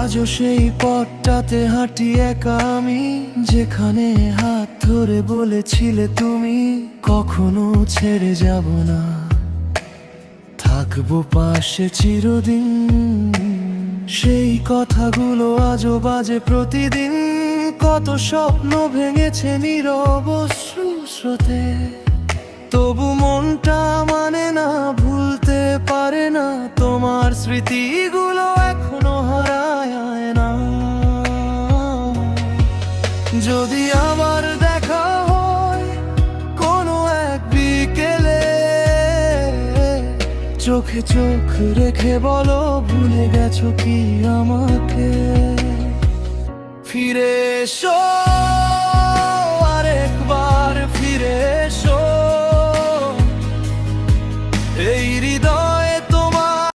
আজও সেই পথটাতে হাঁটি একা আমি, যেখানে হাত ধরে বলেছিলে তুমি কখনো ছেড়ে যাব না, থাকবো পাশে চিরদিন। সেই কথাগুলো আজও বাজে প্রতিদিন, কত স্বপ্ন ভেঙেছে নীরব স্রোতে, তবু মনটা মানে না, ভুলতে পারে না তোমার স্মৃতিগুলো এখনো হারায় না। যদি আবার দেখা হয় কোনো এক বিকেলে, চোখে চোখ রেখে বলো ভুলে গেছো কি আমাকে। ফিরে এসো আরেকবার, ফিরে